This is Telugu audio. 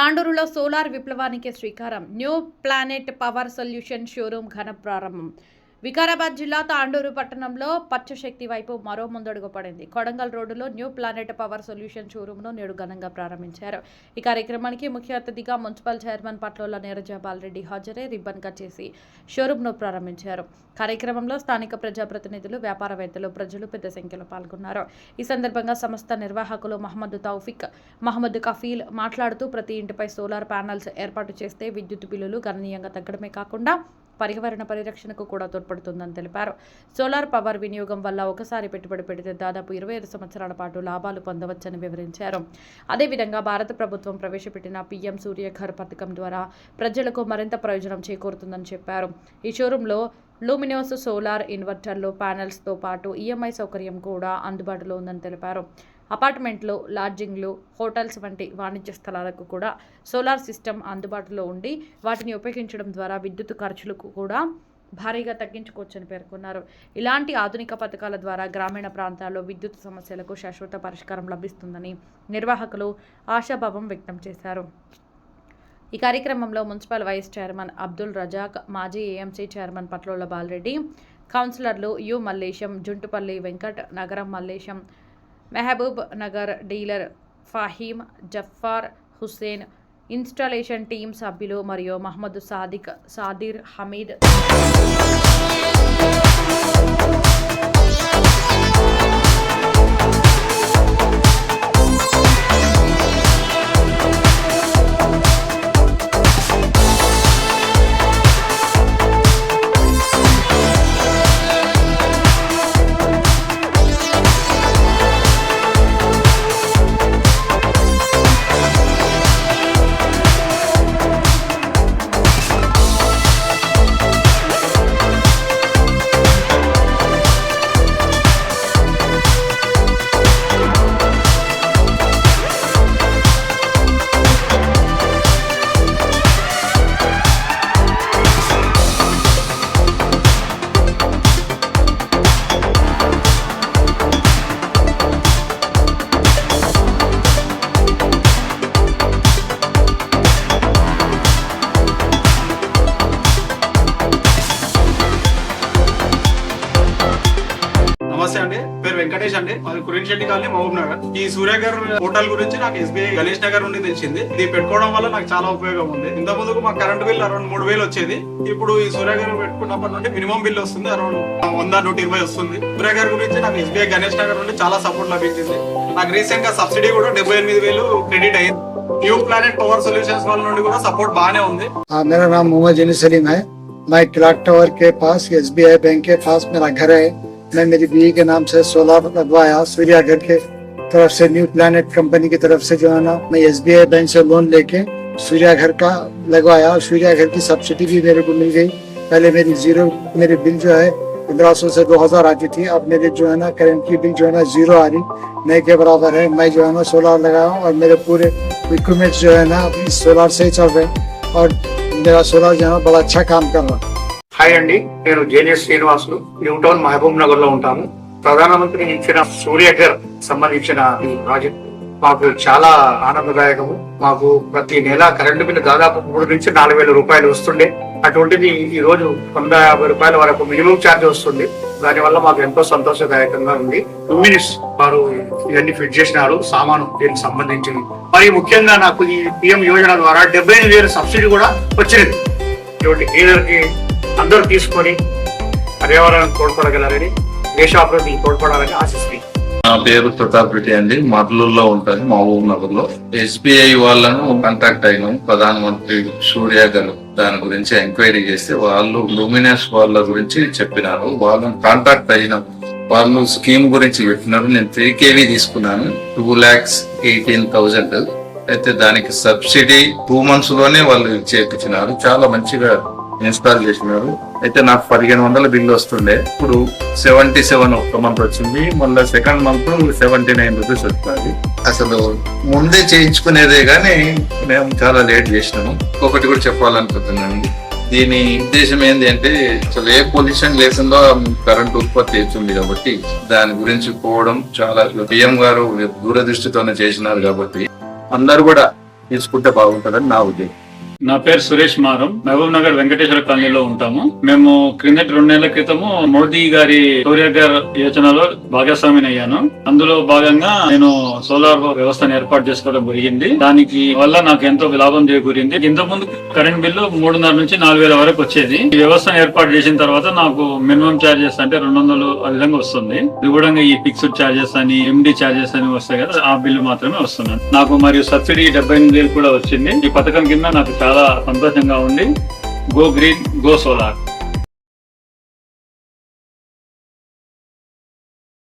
తాండూరులో సోలార్ విప్లవానికి శ్రీకారం. New planet power solution showroom ఘన ప్రారంభం. వికారాబాద్ జిల్లా తాండూరు పట్టణంలో పచ్చశక్తి వైపు మరో ముందడుగు పడింది. కొడంగల్ రోడ్డులో న్యూ ప్లానెట్ పవర్ సొల్యూషన్ షోరూమ్ను నేడు ఘనంగా ప్రారంభించారు. ఈ కార్యక్రమానికి ముఖ్య అతిథిగా మున్సిపల్ చైర్మన్ పట్లోల నీరజాబాల్ రెడ్డి హాజరై రిబ్బన్ కట్ చేసి షోరూమ్ను ప్రారంభించారు. కార్యక్రమంలో స్థానిక ప్రజాప్రతినిధులు, వ్యాపారవేత్తలు, ప్రజలు పెద్ద సంఖ్యలో పాల్గొన్నారు. ఈ సందర్భంగా సంస్థ నిర్వాహకులు మహమ్మద్ తౌఫిక్, మహమ్మద్ కఫీల్ మాట్లాడుతూ ప్రతి ఇంటిపై సోలార్ ప్యానెల్స్ ఏర్పాటు చేస్తే విద్యుత్ బిల్లులు గణనీయంగా తగ్గడమే కాకుండా పర్యావరణ పరిరక్షణకు కూడా తోడ్పడుతుందని తెలిపారు. సోలార్ పవర్ వినియోగం వల్ల ఒకసారి పెట్టుబడి పెడితే దాదాపు 25 సంవత్సరాల పాటు లాభాలు పొందవచ్చని వివరించారు. అదేవిధంగా భారత ప్రభుత్వం ప్రవేశపెట్టిన పీఎం సూర్యఘర్ పథకం ద్వారా ప్రజలకు మరింత ప్రయోజనం చేకూరుతుందని చెప్పారు. ఈ షోరూంలో లూమినోస్ సోలార్ ఇన్వర్టర్లు, ప్యానెల్స్తో పాటు ఈఎంఐ సౌకర్యం కూడా అందుబాటులో ఉందని తెలిపారు. అపార్ట్మెంట్లు, లాడ్జింగ్లు, హోటల్స్ వంటి వాణిజ్య స్థలాలకు కూడా సోలార్ సిస్టమ్ అందుబాటులో ఉండి వాటిని ఉపయోగించడం ద్వారా విద్యుత్ ఖర్చులకు కూడా భారీగా తగ్గించుకోవచ్చని పేర్కొన్నారు. ఇలాంటి ఆధునిక పథకాల ద్వారా గ్రామీణ ప్రాంతాల్లో విద్యుత్ సమస్యలకు శాశ్వత పరిష్కారం లభిస్తుందని నిర్వాహకులు ఆశాభావం వ్యక్తం చేశారు. ఈ కార్యక్రమంలో municipal vice chairman Abdul Razak, మాజీ ఏఎంసీ చైర్మన్ పట్లోల బాలరెడ్డి, కౌన్సిలర్లు you Mallesham, Juntupalli Venkat, Nagaram Mallesham, Mehboob Nagar dealer Faheem, Zafar Hussain, installation team సభ్యులు మరియు మహమ్మద్ సాదిక్, సాదిర్, హమీద్ నమస్తే అండి, పేరు వెంకటేష్ అండి. మాది కురియన్ శెట్టి కాలనీ, మహబూబ్ నగర్. ఈ సూర్యగర్ హోటల్ గురించి నాకు ఎస్బీఐ గణేష్ నగర్ నుండి తెలిసింది. ఇది పెట్టుకోవడం వల్ల నాకు చాలా ఉపయోగం ఉంది. ఇంత ముందుకు మా కరెంట్ బిల్ అరౌండ్ 3000 వచ్చేది. ఇప్పుడు ఈ సూర్యగర్ పెట్టుకున్నప్పటి నుండి మినిమం బిల్ వస్తుంది అరౌండ్ 100-120 వస్తుంది. సూర్యగర్ గురించి నాకు ఎస్బీఐ గణేష్ నగర్ నుండి చాలా సపోర్ట్ లభించింది. నాకు రీసెంట్ గా సబ్సిడీ కూడా 78,000 క్రెడిట్ అయింది. న్యూ ప్లానెట్ పవర్ సొల్యూషన్స్ వాళ్ళ నుండి కూడా సపోర్ట్ బాగానే ఉంది. मेरा नाम मोहम्मद जनी सलीम है। मैं क्लॉक टावर के पास एसबीआई बैंक के पास मेरा घर है। मैं मेरी बीवी के नाम से सोलर लगवाया सूर्याघर के तरफ से, न्यू प्लैनेट कंपनी की तरफ से जो है ना, मैं एसबीआई बैंक से लोन लेके सूर्याघर का लगवाया। सूर्याघर की सब्सिडी भी मेरे को मिल गई। पहले मेरी बिल जो है 1500 से 2000 आती थी। अब मेरे जो है ना करंट की बिल जो है ना 0 आ रही, नए के बराबर है। मैं जो है ना सोलर लगाया और मेरे पूरे इक्विपमेंट जो है ना इस सोलर से ही चल रहे और मेरा सोलर जो है बड़ा अच्छा काम कर रहा है। హాయ్ అండి, నేను JS Srinivasulu, new town Mahabubnagar లో ఉంటాను. ప్రధానమంత్రి ఇచ్చిన సూర్యఘర్ సంబంధించిన ఈ ప్రాజెక్ట్ మాకు చాలా ఆనందదాయకము. మాకు ప్రతి నెల కరెంటు బిల్లు దాదాపు 3 నుంచి 4,000 రూపాయలు వస్తుండే. అటువంటిది ఈ రోజు 150 రూపాయల వరకు మినిమం ఛార్జ్ వస్తుంది. దానివల్ల మాకు ఎంతో సంతోషదాయకంగా ఉంది. లూమినస్ వారు ఇవన్నీ ఫిట్ చేసినారు, సామాను దీనికి సంబంధించింది. మరి ముఖ్యంగా నాకు ఈ పిఎం యోజన ద్వారా 75,000 సబ్సిడీ కూడా వచ్చింది. ఇటువంటి ఏదరికి అందరూ తీసుకొని పర్యావరణం తోడ్పడగలరని, దేశాభివృద్ధికి తోడ్పడాలని ఆశిస్తుంది. నా పేరు ప్రతాప్ రెడ్డి అండి, మర్లూరులో ఉంటాను, మహబూబ్ నగర్ లో. ఎస్బీఐ వాళ్ళను కాంటాక్ట్ అయినాం. ప్రధానమంత్రి సూర్యఘర్ దాని గురించి ఎంక్వైరీ చేస్తే వాళ్ళు లూమినస్ వాళ్ళ గురించి చెప్పినారు. వాళ్ళని కాంటాక్ట్ అయినాం. వాళ్ళు స్కీమ్ గురించి పెట్టినారు. నేను 3 kV తీసుకున్నాను, 2,18,000. అయితే దానికి సబ్సిడీ 2 months లోనే వాళ్ళు చేపించినారు. చాలా మంచిగా ఇన్స్టాల్ చేసినారు. అయితే నాకు 1,500 బిల్లు వస్తుండే, ఇప్పుడు 77 ఒక మంత్ వచ్చింది. మళ్ళీ సెకండ్ మంత్ 79 రూపీస్ వస్తుంది. అసలు ముందే చేయించుకునేదే కానీ మేము చాలా లేట్ చేసినాము. ఒకటి కూడా చెప్పాలనుకుంటున్నాను, దీని ఉద్దేశం ఏంటి అంటే అసలు ఏ పొల్యూషన్ లేకుండా కరెంట్ ఉత్పత్తి అవుతుంది కాబట్టి దాని గురించి పోవడం చాలా. పిఎం గారు దూరదృష్టితోనే చేసినారు కాబట్టి అందరు కూడా తీసుకుంటే బాగుంటుందని నా ఉద్దేశం. నా పేరు సురేష్ మారం, మహబూబ్ నగర్ వెంకటేశ్వర కాలనీలో ఉంటాము. మేము క్రిందటి 2 నెలల క్రితము మోదీ గారి సూర్యాగర్ యోజనలో భాగస్వామిని అయ్యాను. అందులో భాగంగా నేను సోలార్ వ్యవస్థను ఏర్పాటు చేసుకోవడం జరిగింది. దానికి వల్ల నాకు ఎంతో లాభం చేకూరింది. ఇంత ముందు కరెంట్ బిల్లు 3,500 నుంచి 4,000 వరకు వచ్చేది. ఈ వ్యవస్థను ఏర్పాటు చేసిన తర్వాత నాకు మినిమం చార్జెస్ అంటే 200 ఆ విధంగా వస్తుంది. ఇది కూడా ఈ ఫిక్స్డ్ చార్జెస్ అని ఎండి చార్జెస్ అని వస్తాయి కదా, ఆ బిల్లు మాత్రమే వస్తుంది నాకు. మరియు సబ్సిడీ 78,000 కూడా వచ్చింది. ఈ పథకం కింద నాకు చాలా సంతోషంగా ఉంది. Go green, go solar.